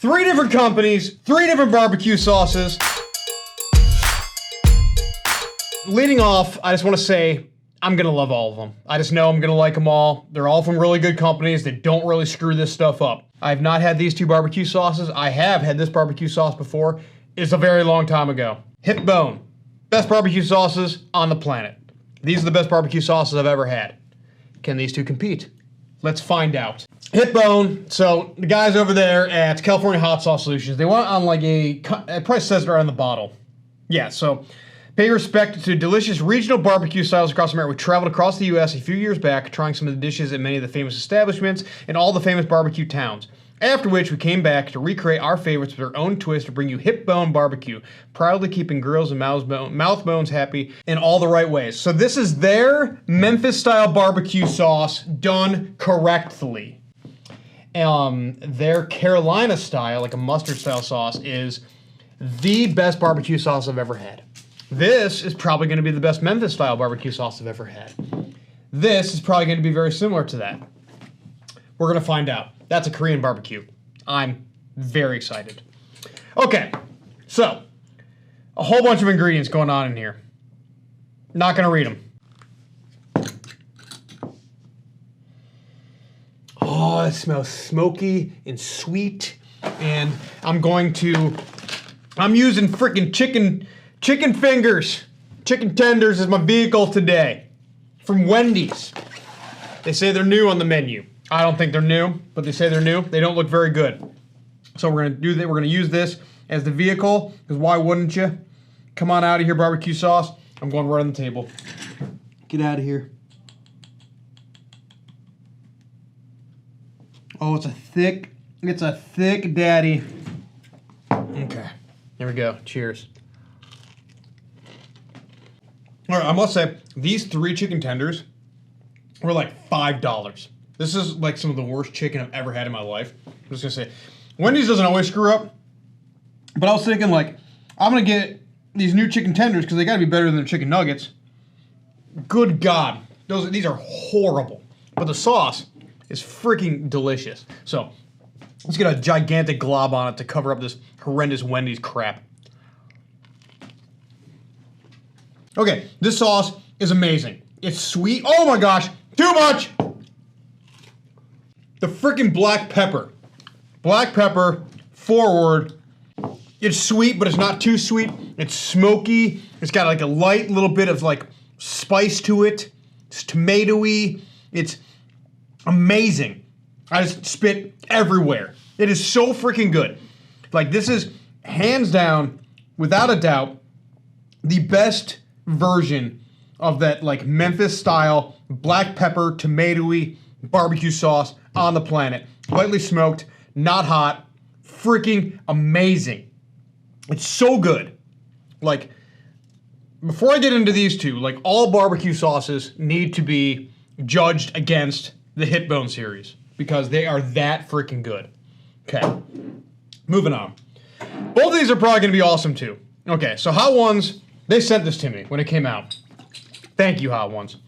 3 different companies, 3 different barbecue sauces. Leading off, I just want to say, I'm going to love all of them. I just know I'm going to like them all. They're all from really good companies that don't really screw this stuff up. I've not had these 2 barbecue sauces. I have had this barbecue sauce before. It's a very long time ago. Hip Bone. Best barbecue sauces on the planet. These are the best barbecue sauces I've ever had. Can these 2 compete? Let's find out. Hip Bone. So the guys over there at California Hot Sauce Solutions, they went on like it probably says it right on the bottle. Yeah, so pay respect to delicious regional barbecue styles across America. We traveled across the U.S. a few years back, trying some of the dishes at many of the famous establishments in all the famous barbecue towns. After which, we came back to recreate our favorites with our own twist to bring you Hip Bone Barbecue, proudly keeping grills and mouth bones happy in all the right ways. So this is their Memphis-style barbecue sauce done correctly. Their Carolina style, like a mustard-style sauce, is the best barbecue sauce I've ever had. This is probably going to be the best Memphis-style barbecue sauce I've ever had. This is probably going to be very similar to that. We're going to find out. That's a Korean barbecue. I'm very excited. Okay, so a whole bunch of ingredients going on in here. Not going to read them. Oh, it smells smoky and sweet. And I'm using freaking chicken fingers, chicken tenders as my vehicle today from Wendy's. They say they're new on the menu. I don't think they're new, but they say they're new. They don't look very good. So we're gonna do that. We're gonna use this as the vehicle, because why wouldn't you? Come on out of here, barbecue sauce. I'm going right on the table. Get out of here. Oh, it's a thick daddy. Okay, here we go. Cheers. All right, I must say, these 3 chicken tenders were like $5. This is like some of the worst chicken I've ever had in my life. I'm just gonna say, Wendy's doesn't always screw up, but I was thinking like, I'm gonna get these new chicken tenders because they gotta be better than the chicken nuggets. Good God, these are horrible, but the sauce is freaking delicious. So let's get a gigantic glob on it to cover up this horrendous Wendy's crap. Okay, this sauce is amazing. It's sweet. Oh my gosh, too much! The freaking black pepper. Black pepper, forward. It's sweet, but it's not too sweet. It's smoky. It's got like a light little bit of like spice to it. It's tomatoey. It's amazing. I just spit everywhere. It is so freaking good. Like this is hands down, without a doubt, the best version of that like Memphis style black pepper, tomatoey barbecue sauce on the planet. Lightly smoked, not hot, freaking amazing. It's so good. Like, before I get into these 2, like all barbecue sauces need to be judged against the Hip Bone series because they are that freaking good. Okay, moving on. Both of these are probably gonna be awesome too. Okay, so Hot Ones, they sent this to me when it came out. Thank you, Hot Ones.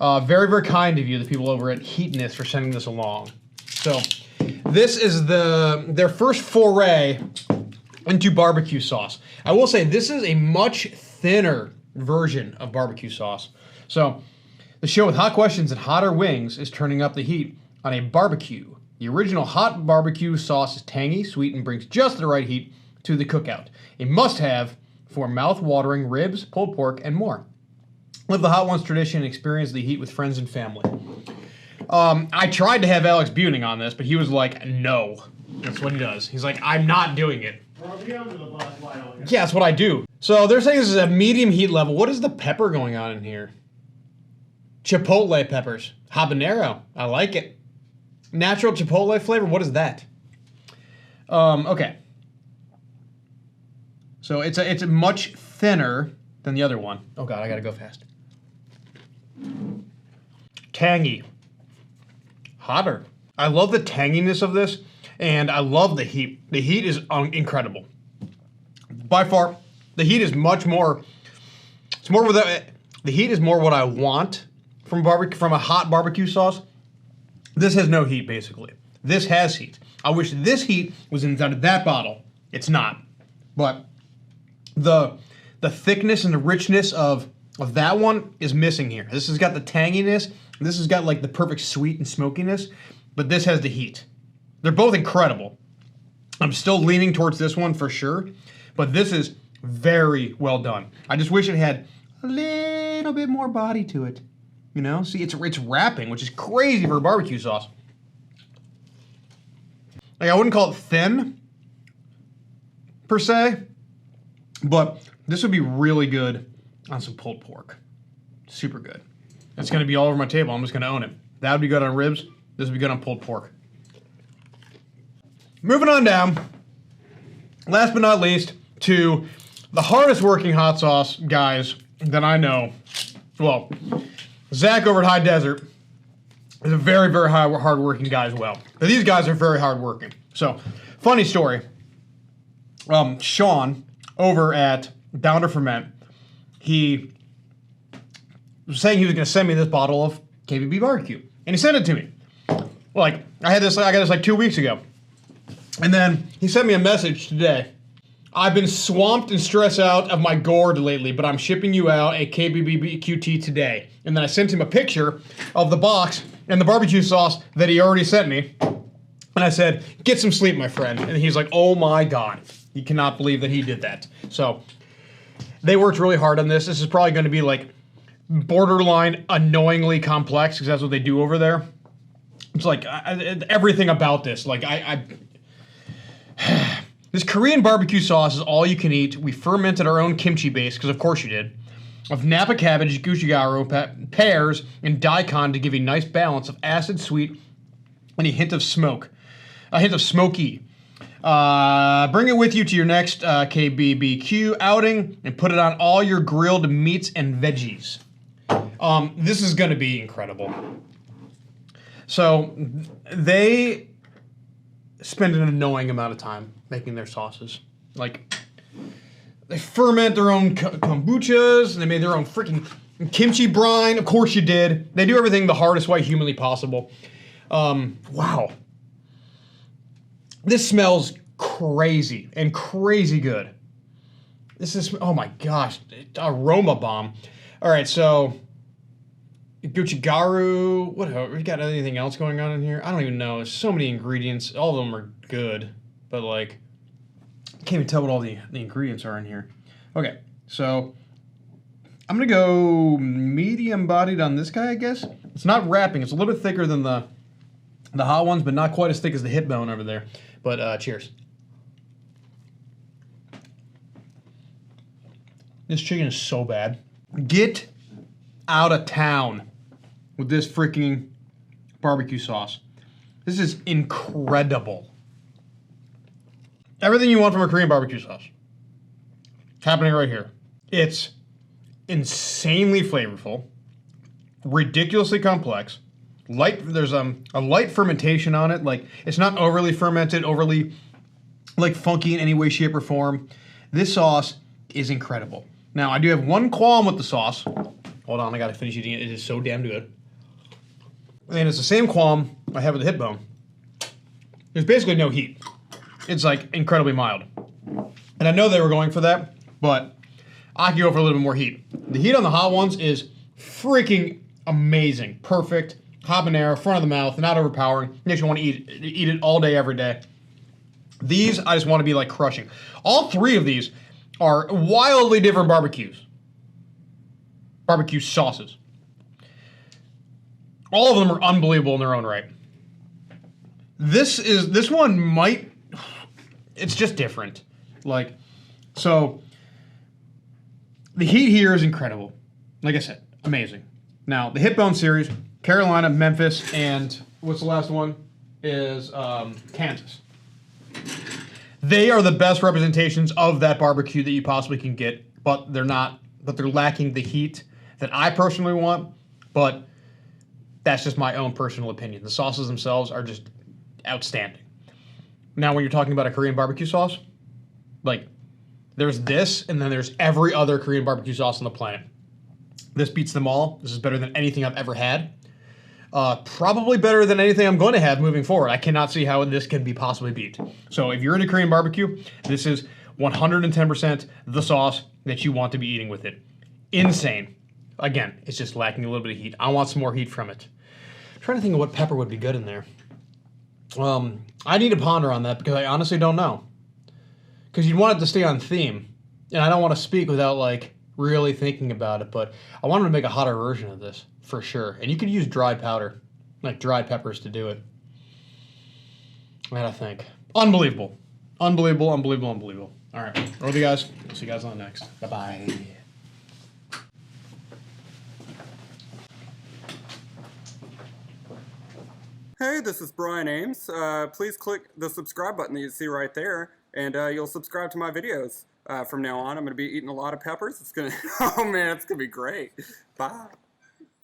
Very, very kind of you, the people over at Heatness, for sending this along. So, this is their first foray into barbecue sauce. I will say, this is a much thinner version of barbecue sauce. So, the show with hot questions and hotter wings is turning up the heat on a barbecue. The original hot barbecue sauce is tangy, sweet, and brings just the right heat to the cookout. A must-have for mouth-watering ribs, pulled pork, and more. Live the Hot Ones tradition and experience the heat with friends and family. I tried to have Alex Buning on this, but he was like, no. That's what he does. He's like, I'm not doing it. Yeah, that's what I do. So they're saying this is a medium heat level. What is the pepper going on in here? Chipotle peppers. Habanero. I like it. Natural chipotle flavor. What is that? Okay. So it's much thinner than the other one. Oh God, I gotta go fast. Tangy. Hotter. I love the tanginess of this, and I love the heat. The heat is incredible. By far, the heat is much more. It's more with the heat is more what I want from a hot barbecue sauce. This has no heat basically. This has heat. I wish this heat was inside of that bottle. It's not. But the thickness and the richness of that one is missing here. This has got the tanginess. This has got like the perfect sweet and smokiness. But this has the heat. They're both incredible. I'm still leaning towards this one for sure. But this is very well done. I just wish it had a little bit more body to it. You know, see, it's wrapping, which is crazy for a barbecue sauce. Like, I wouldn't call it thin, per se, but this would be really good on some pulled pork. Super good. It's going to be all over my table. I'm just going to own it. That would be good on ribs. This would be good on pulled pork. Moving on down, last but not least, to the hardest working hot sauce guys that I know. Well, Zach over at High Desert is a very, very hard-working guy as well. But these guys are very hard-working. So, funny story. Sean over at Down to Ferment, he was saying he was going to send me this bottle of KBB barbecue, and he sent it to me. Like, I got this like 2 weeks ago, and then he sent me a message today. I've been swamped and stressed out of my gourd lately, but I'm shipping you out a KBBQT today. And then I sent him a picture of the box and the barbecue sauce that he already sent me. And I said, get some sleep, my friend. And he's like, oh my God. He cannot believe that he did that. So they worked really hard on this. This is probably going to be like borderline annoyingly complex because that's what they do over there. It's like everything about this. Like this Korean barbecue sauce is all you can eat. We fermented our own kimchi base, because of course you did, of Napa cabbage, gochugaru, pears, and daikon to give a nice balance of acid, sweet, and a hint of smoke. A hint of smoky. Bring it with you to your next KBBQ outing and put it on all your grilled meats and veggies. This is going to be incredible. So they spend an annoying amount of time making their sauces. Like, they ferment their own kombuchas, and they made their own freaking kimchi brine. Of course you did. They do everything the hardest way humanly possible. Wow. This smells crazy, and crazy good. This is, oh my gosh, aroma bomb. All right, so gochugaru, whatever. We got anything else going on in here? I don't even know. There's so many ingredients. All of them are good, but like, I can't even tell what all the ingredients are in here. Okay, so I'm gonna go medium bodied on this guy, I guess. It's not wrapping. It's a little bit thicker than the hot ones, but not quite as thick as the hip bone over there. But cheers. This chicken is so bad. Get out of town with this freaking barbecue sauce. This is incredible. Everything you want from a Korean barbecue sauce. Happening right here. It's insanely flavorful, ridiculously complex. There's a light fermentation on it. Like, it's not overly fermented, overly like funky in any way, shape, or form. This sauce is incredible. Now, I do have one qualm with the sauce. Hold on, I gotta finish eating it. It is so damn good. And it's the same qualm I have with the hip bone. There's basically no heat. It's like incredibly mild. And I know they were going for that, but I could go for a little bit more heat. The heat on the hot ones is freaking amazing. Perfect. Habanero, front of the mouth, not overpowering. Makes you want to eat it all day, every day. These, I just want to be like crushing. All three of these are wildly different barbecues. Barbecue sauces. All of them are unbelievable in their own right. This one might, it's just different. Like, so the heat here is incredible. Like I said, amazing. Now, the hip bone series, Carolina, Memphis, and what's the last one? Is Kansas. They are the best representations of that barbecue that you possibly can get, but they're lacking the heat that I personally want, but that's just my own personal opinion. The sauces themselves are just outstanding. Now, when you're talking about a Korean barbecue sauce, like, there's this, and then there's every other Korean barbecue sauce on the planet. This beats them all. This is better than anything I've ever had. Probably better than anything I'm going to have moving forward. I cannot see how this can be possibly beat. So if you're into Korean barbecue, this is 110% the sauce that you want to be eating with it. Insane. Again, it's just lacking a little bit of heat. I want some more heat from it. I'm trying to think of what pepper would be good in there. I need to ponder on that because I honestly don't know. Because you'd want it to stay on theme. And I don't want to speak without like really thinking about it, but I wanted to make a hotter version of this for sure. And you could use dry powder, like dried peppers to do it. I gotta think. Unbelievable. Unbelievable, unbelievable, unbelievable. All right. Love you guys. I'll see you guys on the next. Bye-bye. Hey, this is Brian Ames. Please click the subscribe button that you see right there, and you'll subscribe to my videos. From now on, I'm going to be eating a lot of peppers. It's going to, oh man, it's going to be great. Bye.